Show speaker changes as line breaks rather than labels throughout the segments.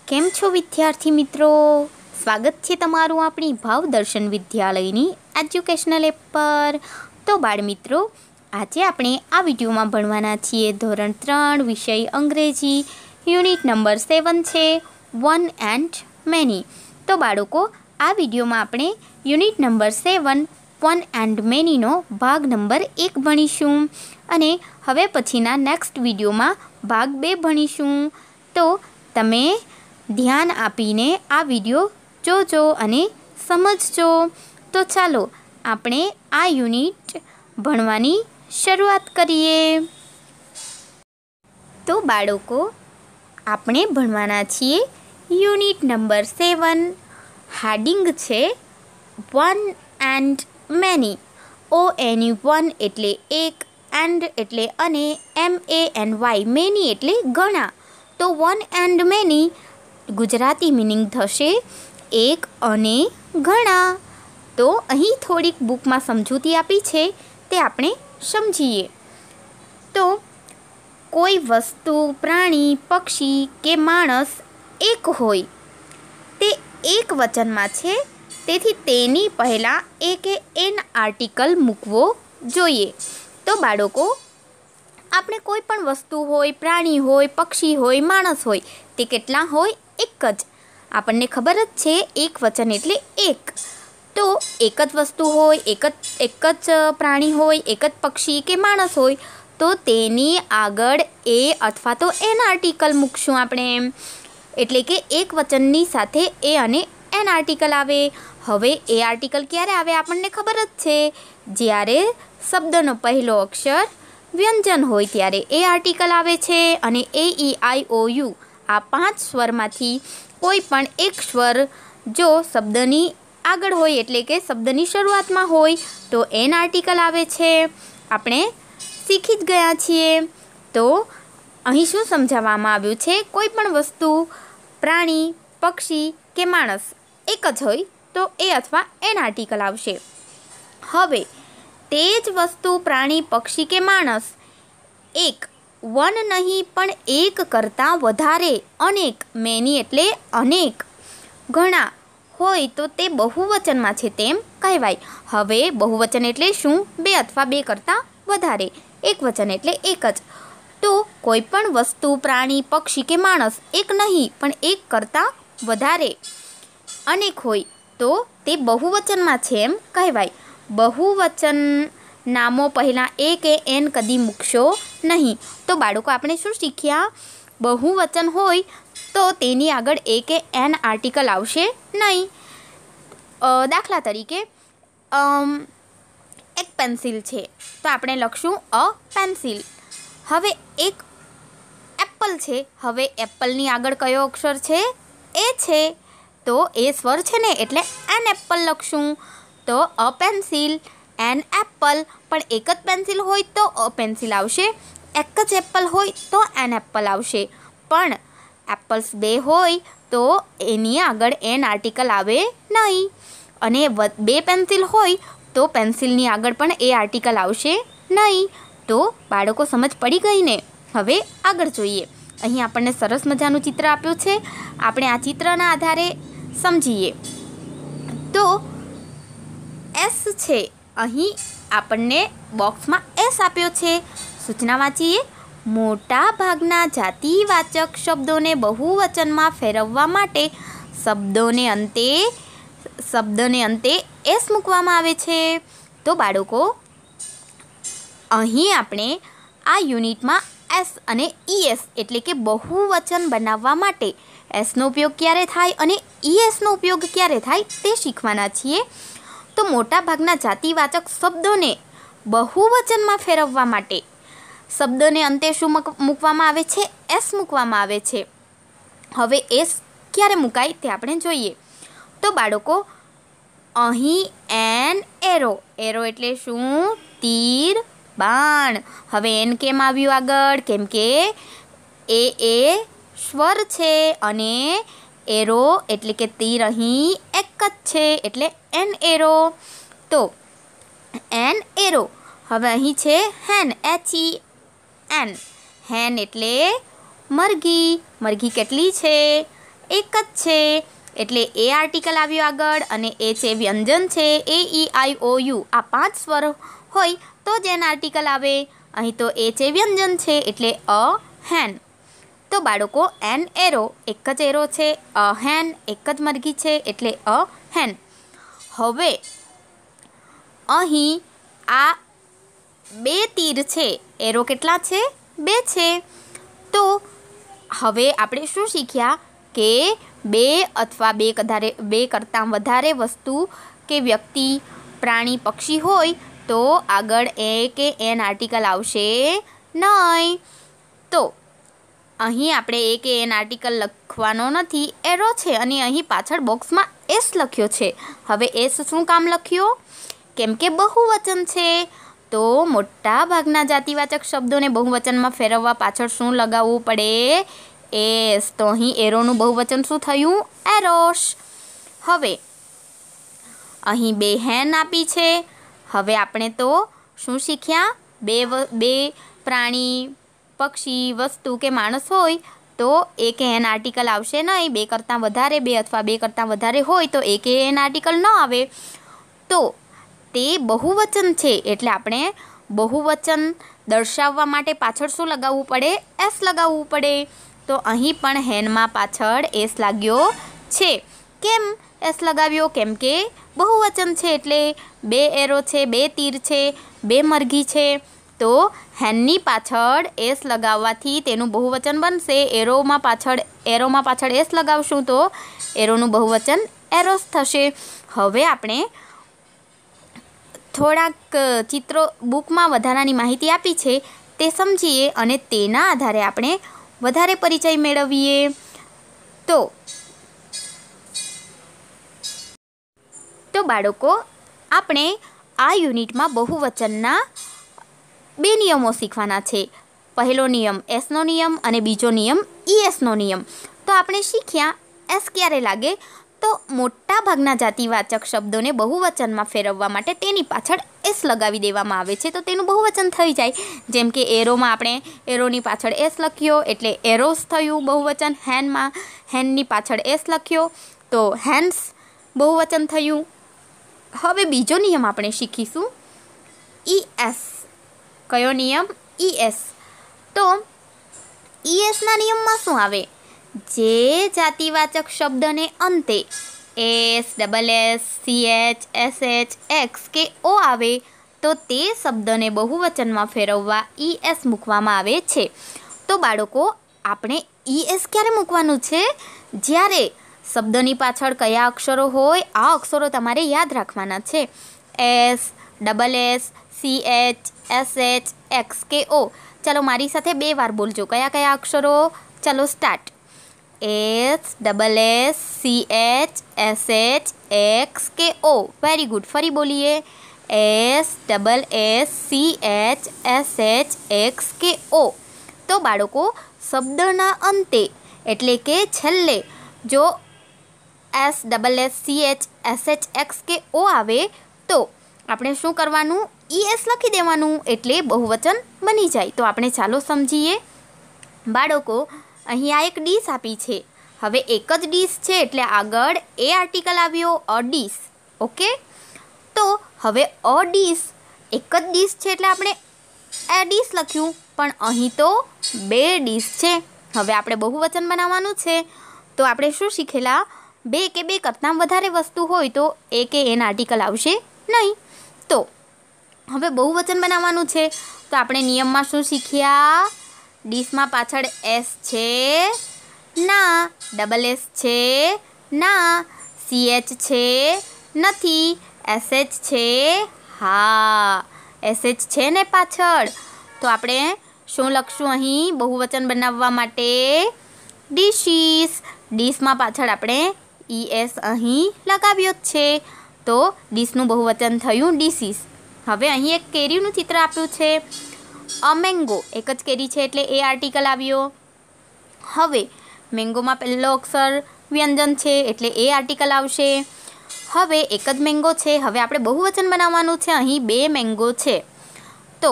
કેમ છો વિદ્યાર્થી મિત્રો? સ્વાગત છે તમારું આપણી ભાવદર્શન વિદ્યાલયની એજ્યુકેશનલ એપ પર. તો બાળમિત્રો, આજે આપણે આ વિડીયોમાં ભણવાના છીએ ધોરણ 3 વિષય અંગ્રેજી, યુનિટ નંબર 7 છે વન એન્ડ મેની. તો બાળકો, આ વિડીયોમાં આપણે યુનિટ નંબર 7 વન એન્ડ મેનીનો ભાગ નંબર 1 ભણીશું અને હવે પછીના નેક્સ્ટ વિડીયોમાં ભાગ 2 ભણીશું. તો તમે ધ્યાન આપીને આ વિડીયો જોજો અને સમજજો. તો ચાલો આપણે આ યુનિટ ભણવાની શરૂઆત કરીએ. તો બાળકો, આપણે ભણવાના છીએ યુનિટ નંબર 7. હેડિંગ છે વન એન્ડ મેની. ONE એટલે એક, એન્ડ એટલે અને, MANY મેની એટલે ઘણા. તો one and many Gujarati meaning થશે એક અને ઘણા. તો અહીં થોડીક બુકમાં સમજૂતી આપી છે, તે આપણે સમજીએ. તો કોઈ વસ્તુ, પ્રાણી, પક્ષી કે માણસ એક હોય તે એક વચનમાં છે, તેથી તેની પહેલાં એ કે એન આર્ટિકલ મૂકવો જોઈએ. તો બાળકો, આપણે કોઈ પણ વસ્તુ હોય, પ્રાણી હોય, પક્ષી હોય, માણસ હોય, તે કેટલા હોય? એક જ. આપણને ખબર જ છે એક વચન એટલે એક. તો એક જ વસ્તુ હોય, એક જ પ્રાણી હોય, એક જ પક્ષી કે માણસ હોય, તો તેની આગળ એ અથવા તો એન આર્ટિકલ મૂકશું આપણે. એટલે કે એક વચનની સાથે એ અને એન આર્ટિકલ આવે. હવે એ આર્ટિકલ ક્યારે આવે આપણને ખબર જ છે, જ્યારે શબ્દનો પહેલો અક્ષર વ્યંજન હોય ત્યારે એ આર્ટિકલ આવે છે. અને AEIOU આ 5 સ્વરમાંથી કોઈ પણ એક સ્વર જો શબ્દની આગળ હોય, એટલે કે શબ્દની શરૂઆતમાં હોય, તો એન આર્ટિકલ આવે છે. આપણે શીખી જ ગયા છીએ. તો અહીં શું સમજાવવામાં આવ્યું છે? કોઈ પણ વસ્તુ, પ્રાણી, પક્ષી કે માણસ એક જ હોય તો એ અથવા એન આર્ટિકલ આવશે. હવે તે જ વસ્તુ, પ્રાણી, પક્ષી કે માણસ એક, વન નહીં પણ એક કરતાં વધારે, અનેક, મેની એટલે અનેક, ઘણા હોય તો તે બહુવચનમાં છે તેમ કહેવાય. હવે બહુવચન એટલે શું? 2 અથવા 2 કરતાં વધારે. એક વચન એટલે એક જ. તો કોઈ પણ વસ્તુ, પ્રાણી, પક્ષી કે માણસ એક નહીં પણ એક કરતાં વધારે, અનેક હોય તો તે બહુવચનમાં છે એમ કહેવાય. બહુવચન નામો પહેલાં એ કે એન કદી મૂકશો નહીં. તો બાળકો, આપણે શું શીખ્યા? બહુવચન હોય તો તેની આગળ એ કે એન આર્ટિકલ આવશે નહીં. દાખલા તરીકે એક પેન્સિલ છે તો આપણે લખશું અ પેન્સિલ. હવે એક એપલ છે. હવે એપલની આગળ કયો અક્ષર છે? એ છે. તો એ સ્વર છે ને, એટલે એન એપલ લખશું. તો અ પેન્સિલ, એન એપલ. પણ એક જ પેન્સિલ હોય તો અ પેન્સિલ આવશે. એક જ એપલ હોય તો એન એપલ આવશે. પણ એપલ્સ 2 હોય તો એની આગળ એન આર્ટિકલ આવે નહીં. અને 2 પેન્સિલ હોય તો પેન્સિલની આગળ પણ એ આર્ટિકલ આવશે નહીં. તો બાળકો, સમજ પડી ગઈ ને? હવે આગળ જોઈએ. અહીં આપણને સરસ મજાનું ચિત્ર આપ્યું છે. આપણે આ ચિત્રના આધારે સમજીએ. તો એસ છે. અહીં આપણને બોક્સમાં એસ આપ્યો છે. સૂચના વાંચીએ. મોટા ભાગના જાતિવાચક શબ્દોને બહુવચનમાં ફેરવવા માટે શબ્દને અંતે એસ મૂકવામાં આવે છે. તો બાળકો, અહીં આપણે આ યુનિટમાં એસ અને ES એટલે કે બહુવચન બનાવવા માટે એસનો ઉપયોગ ક્યારે થાય અને ESનો ઉપયોગ ક્યારે થાય તે શીખવાના છીએ. તો મોટાભાગના જાતિવાચક શબ્દોને બહુવચનમાં ફેરવવા માટે શબ્દને અંતે શું મૂકવામાં આવે છે? એસ મૂકવામાં આવે છે. હવે એસ ક્યારે મુકાય તે આપણે જોઈએ. તો બાળકો, અહીં એન એરો. એરો એટલે શું? તીર, બાણ. હવે એન કેમ આવ્યું આગળ? કેમ કે એ સ્વર છે અને એરો એટલે કે તીર અહીં એક જ છે, એટલે એન એરો. તો એન એરો. હવે અહીં છે હેન, HEN. હેન એટલે મરઘી. મરઘી કેટલી છે? એક જ છે, એટલે એ આર્ટિકલ આવ્યો આગળ અને એ છે વ્યંજન છે, એ ઈ આઈ ઓ યુ આ 5 સ્વર હોય તો જ એન આર્ટિકલ આવે. અહીં તો એ છે વ્યંજન છે એટલે અ હેન. તો બાળકો એન એરો એક જ એરો છે, અ હેન એક જ મરઘી છે એટલે અ હેન. હવે અહીં આ 2 તીર છે, એરો કેટલા છે? 2 છે. તો હવે આપણે શું શીખ્યા કે 2 અથવા 2 કરતાં વધારે વસ્તુ કે વ્યક્તિ, પ્રાણી, પક્ષી હોય તો આગળ એ કે એન આર્ટિકલ આવશે નહીં. તો અહીં આપણે એ કે એન આર્ટિકલ લખવાનો નથી, એરો છે અને અહીં પાછળ બોક્સમાં એસ લખ્યો છે. હવે એસ શું કામ લખ્યો? કેમ કે બહુવચન છે. તો મોટા ભાગના જાતિવાચક શબ્દોને બહુવચનમાં ફેરવવા પાછળ શું લગાવવું પડે? એસ. તો અહીં એરોનું બહુવચન શું થયું? એરોસ. હવે અહીં 2 હેન આપી છે. હવે આપણે તો શું શીખ્યા? બે પ્રાણી, પક્ષી, વસ્તુ કે માણસ હોય તો એ કે એન આર્ટિકલ આવશે નહીં. 2 કરતાં વધારે, 2 અથવા 2 કરતાં વધારે હોય તો એ કે એન આર્ટિકલ ન આવે. તો તે બહુવચન છે એટલે આપણે બહુવચન દર્શાવવા માટે પાછળ શું લગાવવું પડે? એસ લગાવવું પડે. તો અહીં પણ હેનમાં પાછળ એસ લાગ્યો છે. કેમ એસ લગાવ્યો? કેમ કે બહુવચન છે એટલે 2 એરો છે, 2 તીર છે, 2 મરઘી છે. તો હેનની પાછળ એસ લગાવવાથી તેનું બહુવચન બનશે. એરોમાં પાછળ એસ લગાવશું તો એરોનું બહુવચન એરોસ થશે. હવે આપણે થોડાક ચિત્રો બુકમાં વધારાની માહિતી આપી છે તે સમજીએ અને તેના આધારે આપણે વધારે પરિચય મેળવીએ. તો બાળકો, આપણે આ યુનિટમાં બહુવચનના 2 નિયમો શીખવાના છે. પહેલો નિયમ એસનો નિયમ અને બીજો નિયમ ઈએસનો નિયમ. તો આપણે શીખ્યા એસ ક્યારે લાગે? તો મોટા ભાગના જાતિવાચક શબ્દોને બહુવચનમાં ફેરવવા માટે તેની પાછળ એસ લગાવી દેવામાં આવે છે તો તેનું બહુવચન થઈ જાય. જેમ કે એરોમાં આપણે એરોની પાછળ એસ લખ્યો એટલે એરોસ થયું બહુવચન. હેનની પાછળ એસ લખ્યો તો હેન્સ બહુવચન થયું. હવે બીજો નિયમ આપણે શીખીશું ઈએસ. કયો નિયમ? ઈએસ. તો ઈએસના નિયમમાં શું આવે? જે જાતિવાચક શબ્દને અંતે S, double S, CH, SH, X કે ઓ આવે તો તે શબ્દને બહુવચનમાં ફેરવવા ઈએસ મૂકવામાં આવે છે. તો બાળકો, આપણે ઈએસ ક્યારે મૂકવાનું છે? જ્યારે શબ્દની પાછળ કયા અક્ષરો હોય આ અક્ષરો તમારે યાદ રાખવાના છે. S, double S, CH, SH, X કે ઓ. ચાલો મારી સાથે 2 વાર બોલજો. કયા કયા અક્ષરો? ચાલો start. S, double S, CH, SH, X કે ઓ. Very good. ફરી બોલીએ. S, double S, CH, SH, X કે ઓ. તો બાળકો, શબ્દના અંતે એટલે કે છેલ્લે જો S, double S, CH, SH, X કે ઓ આવે તો આપણે શું કરવાનું? ઈએસ લખી દેવાનું એટલે બહુવચન બની જાય. તો આપણે ચાલો સમજીએ. બાળકો, અહીં આ એક ડીશ આપી છે. હવે એક જ ડીશ છે એટલે આગળ એ આર્ટિકલ આવ્યો, અ ડીશ. ઓકે. તો હવે અ ડીશ એક જ ડીશ છે એટલે આપણે એ ડીશ લખ્યું, પણ અહીં તો 2 ડીશ છે. હવે આપણે બહુવચન બનાવવાનું છે તો આપણે શું શીખેલા? 2 કે 2 કરતાં વધારે વસ્તુ હોય તો એ કે એન આર્ટિકલ આવશે નહીં. તો હવે બહુવચન બનાવવાનું છે તો આપણે નિયમમાં શું શીખ્યા? ડીશમાં પાછળ એસ છે ના, ડબલ એસ છે ના, સીએચ છે નથી, એસએચ છે હા, એસએચ છે ને પાછળ. તો આપણે શું લખશું અહીં બહુવચન બનાવવા માટે? ડીશીસ. ડીશમાં પાછળ આપણે ઈએસ અહીં લગાવ્યો જ છે તો ડીશનું બહુવચન થયું ડીશીસ. હવે અહીં એક કેરીનું ચિત્ર આપ્યું છે. અ મેંગો. એક જ કેરી છે એટલે એ આર્ટિકલ આવ્યો. હવે મેંગોમાં પહેલો અક્ષર વ્યંજન છે એટલે એ આર્ટિકલ આવશે. હવે એક જ મેંગો છે. હવે આપણે બહુવચન બનાવવાનું છે. અહીં 2 મેંગો છે તો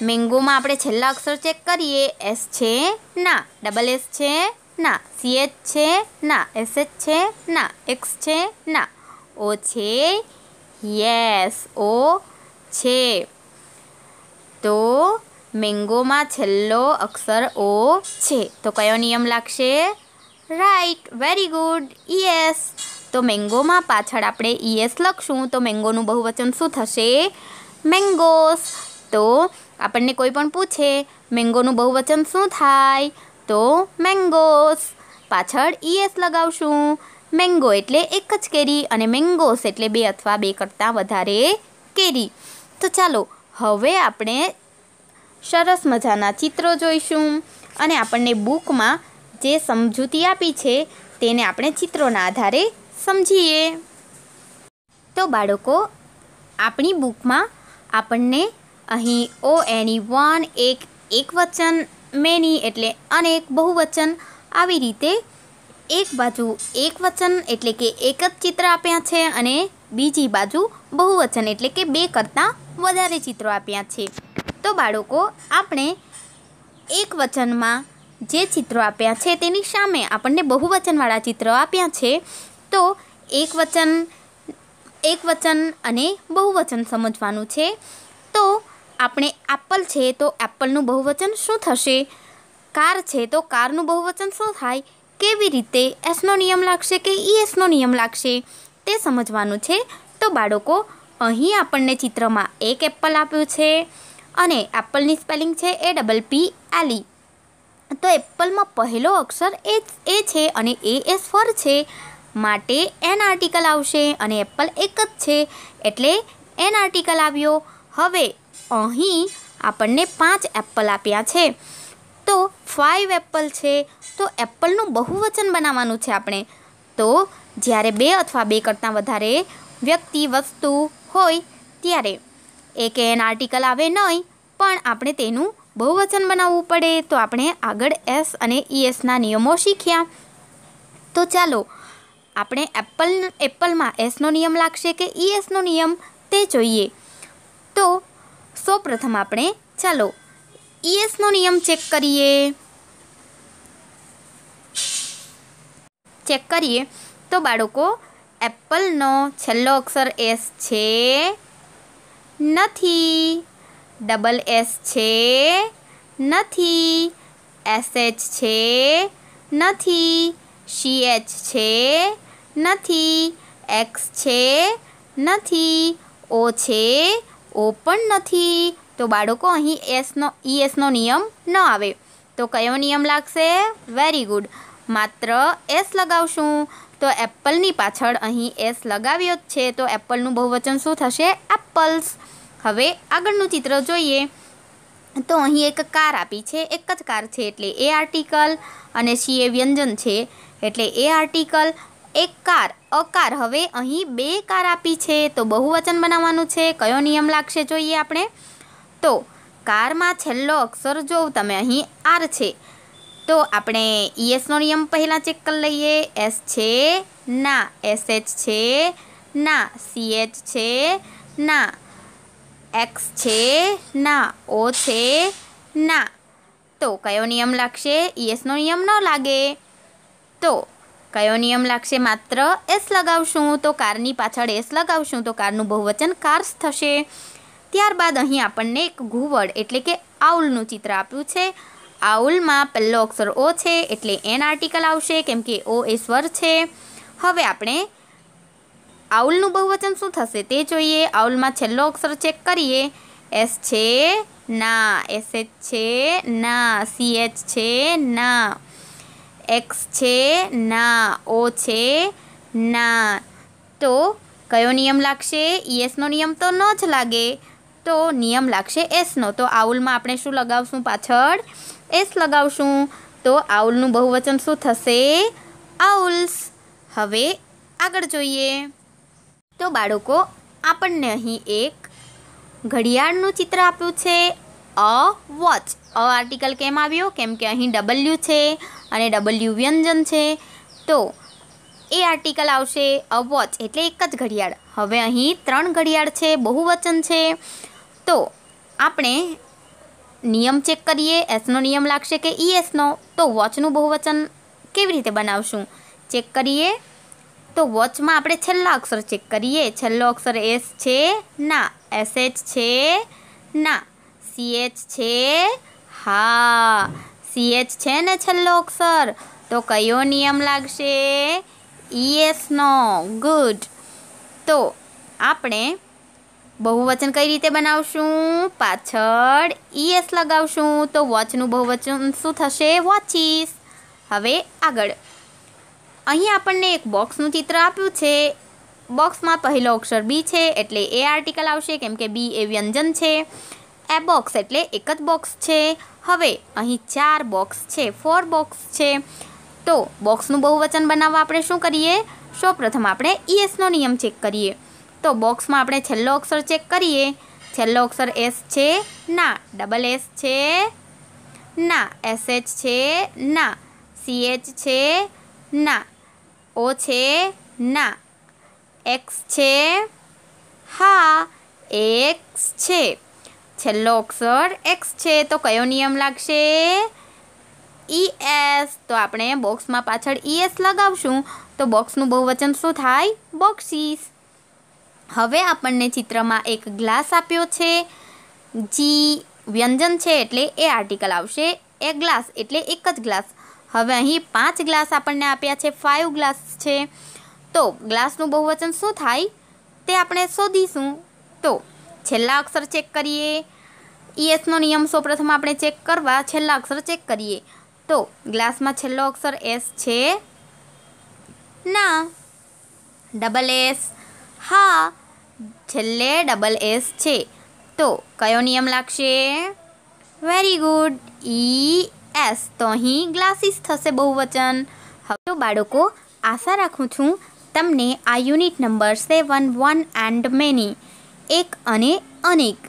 મેંગોમાં આપણે છેલ્લા અક્ષર ચેક કરીએ. એસ છે ના, ડબલ એસ છે ના. CH છે? ના. SH છે? ના. X છે? ના. O છે? યસ, O છે. તો મેંગોમાં છેલ્લો અક્ષર O છે. તો કયો નિયમ લાગશે? Right, very good, yes. તો મેંગોમાં પાછળ આપણે ES લખશું તો મેંગોનું બહુવચન શું થશે? મેંગોસ. તો આપણને કોઈ પણ પૂછે મેંગોનું બહુવચન શું થાય? તો મેંગોસ. પાછળ ES લગાવશું. મેંગો એટલે એક જ કેરી અને મેંગોસ એટલે બે અથવા બે કરતાં વધારે કેરી. તો ચાલો હવે આપણે સરસ મજાના ચિત્રો જોઈશું અને આપણને બુકમાં જે સમજૂતી આપી છે તેને આપણે ચિત્રોના આધારે સમજીએ. તો બાળકો, આપણી બુકમાં આપણને અહીં ONE એક વચન, મેની એટલે અનેક બહુવચન, આવી રીતે એક બાજુ એક વચન એટલે કે એક જ ચિત્ર આપ્યા છે અને બીજી બાજુ બહુવચન એટલે કે બે કરતાં વધારે ચિત્રો આપ્યા છે. તો બાળકો, આપણે એક વચનમાં જે ચિત્રો આપ્યા છે તેની સામે આપણને બહુવચનવાળા ચિત્રો આપ્યા છે. તો એક વચન અને બહુવચન સમજવાનું છે. તો આપણે એપલ છે તો એપલનું બહુવચન શું થશે? કાર છે તો કારનું બહુવચન શું થાય? કેવી રીતે એસનો નિયમ લાગશે કે ESનો નિયમ લાગશે તે સમજવાનું છે. તો બાળકો, અહીં આપણને ચિત્રમાં એક એપલ આપ્યું છે અને એપલની સ્પેલિંગ છે APPLE. તો એપલમાં પહેલો અક્ષર એ છે અને AS ફર છે માટે એન આર્ટિકલ આવશે અને એપલ એક જ છે એટલે એન આર્ટિકલ આવ્યો. હવે અહીં આપણને 5 એપલ આપ્યા છે તો 5 એપલ છે. તો એપલનું બહુવચન બનાવવાનું છે આપણે. તો જ્યારે બે અથવા બે કરતાં વધારે વ્યક્તિ, વસ્તુ હોય ત્યારે એક એન આર્ટિકલ આવે નહીં, પણ આપણે તેનું બહુવચન બનાવવું પડે. તો આપણે આગળ S અને ESના નિયમો શીખ્યા. તો ચાલો આપણે એપલમાં એસનો નિયમ લાગશે કે ESનો નિયમ તે જોઈએ. તો સૌપ્રથમ આપણે ચાલો ESનો નિયમ ચેક કરીએ. તો બાળકો, એપલનો છેલ્લો અક્ષર S છે? નથી. ડબલ S છે? નથી. SH છે? નથી. CH છે? નથી. X છે? નથી. O છે? O પણ નથી. તો બાળકો, અહીં ESનો નિયમ ન આવે. તો કયો નિયમ લાગશે? વેરી ગુડ, માત્ર S લગાવશું. તો એપલની પાછળ અહીં S લગાવ્યો જ છે તો એપલનું બહુવચન શું થશે? એપલ્સ. હવે આગળનું ચિત્ર જોઈએ. તો અહીં એક કાર આપી છે, એક જ કાર છે એટલે એ આર્ટિકલ અને સી એ વ્યંજન છે એટલે એ આર્ટિકલ. એક કાર, અકાર. હવે અહીં બે કાર આપી છે તો બહુવચન બનાવવાનું છે. કયો નિયમ લાગશે જોઈએ આપણે? તો કારમાં છેલ્લો અક્ષર જોઉં તમે, અહીં R છે તો આપણે ESનો નિયમ પહેલાં ચેક કરી લઈએ. S છે? ના. SH છે? ના. CH છે? ના. X છે? ના. O છે? ના. તો કયો નિયમ લાગશે? ESનો નિયમ ન લાગે. તો કયો નિયમ લાગશે? માત્ર S લગાવશું. તો કારની પાછળ S લગાવશું તો કારનું બહુવચન કાર્સ થશે. ત્યારબાદ અહીં આપણને એક ઘુવડ એટલે કે આઉલનું ચિત્ર આપ્યું છે. આઉલમાં પહેલો અક્ષર O છે એટલે એન આર્ટિકલ આવશે કેમ કે O એ સ્વર છે. હવે આપણે આઉલનું બહુવચન શું થશે તે જોઈએ. આઉલમાં છેલ્લો અક્ષર ચેક કરીએ. S છે? ના. SH છે? ના. CH છે? ના. X છે? ના. O છે? ના. તો કયો નિયમ લાગશે? ESનો નિયમ તો ન જ લાગે. તો નિયમ લાગશે Sનો. તો આઉલમાં આપણે શું લગાવશું? પાછળ S લગાવશું. તો આઉલનું બહુવચન શું થશે? આઉલ્સ. હવે આગળ જોઈએ. તો બાળકો, આપણને અહીં એક ઘડિયાળનું ચિત્ર આપ્યું છે. અ વોચ. આર્ટિકલ કેમ આવ્યો? કેમ કે અહીં W છે અને W વ્યંજન છે તો એ આર્ટિકલ આવશે. અ વોચ એટલે એક જ ઘડિયાળ. હવે અહીં 3 ઘડિયાળ છે, બહુવચન છે. તો આપણે નિયમ ચેક કરીએ. એસનો નિયમ લાગશે કે ESનો? તો વોચનું બહુવચન કેવી રીતે બનાવશું ચેક કરીએ. તો વોચમાં આપણે છેલ્લા અક્ષર ચેક કરીએ. છેલ્લો અક્ષર એસ છે? ના. એસએચ છે? ના. સીએચ છે? હા, સીએચ છે ને છેલ્લો અક્ષર. તો કયો નિયમ લાગશે? ઈએસનો. ગુડ. તો આપણે બહુવચન કઈ રીતે બનાવશું? પાછળ ઈએસ લગાવશું. તો વોચનું બહુવચન શું થશે? વોચીસ. હવે આગળ અહીં આપણને એક બોક્સનું ચિત્ર આપ્યું છે. બોક્સમાં પહેલો અક્ષર બી છે એટલે એ આર્ટિકલ આવશે, કેમ કે બી એ વ્યંજન છે. એ બોક્સ એટલે એક જ બોક્સ છે. હવે અહીં 4 બોક્સ છે, 4 બોક્સ છે. તો બોક્સનું બહુવચન બનાવવા આપણે શું કરીએ? સૌપ્રથમ આપણે ઈએસનો નિયમ ચેક કરીએ. તો બોક્સમાં આપણે છેલ્લો અક્ષર ચેક કરીએ. છેલ્લો અક્ષર એસ છે? ના. ડબલ એસ છે? ના. એસએચ છે? ના. સીએચ છે? ના. ઓ છે? ના. એક્સ છે? હા, એક્સ છે. છેલ્લો અક્ષર એક્સ છે. તો કયો નિયમ લાગશે? ઈએસ. તો આપણે બોક્સમાં પાછળ ઈએસ લગાવશું. તો બોક્સનું બહુવચન શું થાય? બોક્સીસ. હવે આપણને ચિત્રમાં એક ગ્લાસ આપ્યો છે. જી વ્યંજન છે એટલે એ આર્ટિકલ આવશે. એ ગ્લાસ એટલે એક જ ગ્લાસ. હવે અહીં 5 ગ્લાસ આપણને આપ્યા છે, 5 ગ્લાસ છે. તો ગ્લાસનું બહુવચન શું થાય તે આપણે શોધીશું. તો છેલ્લા અક્ષર ચેક કરીએ. ઈએસનો નિયમ સૌપ્રથમ આપણે ચેક કરવા છેલ્લા અક્ષર ચેક કરીએ. તો ગ્લાસમાં છેલ્લો અક્ષર એસ છે? ના. Double S? હા, છેલ્લે ડબલ એસ છે. તો કયો નિયમ લાગશે? Very good, ES. તો અહીં ગ્લાસીસ થશે બહુવચન. હવે તો બાળકો, આશા રાખું છું તમને આ unit number 7 one and many, એક અને અનેક,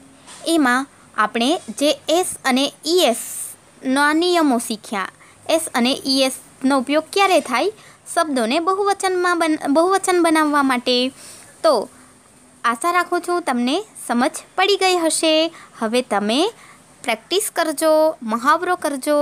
એમાં આપણે જે એસ અને ઈએસના નિયમો શીખ્યા. એસ અને ઈએસનો ઉપયોગ ક્યારે થાય? શબ્દોને બહુવચન બનાવવા માટે. તો આશા રાખું છું તમને સમજ પડી ગઈ હશે. હવે તમે પ્રેક્ટિસ કરજો, મહાવરો કરજો.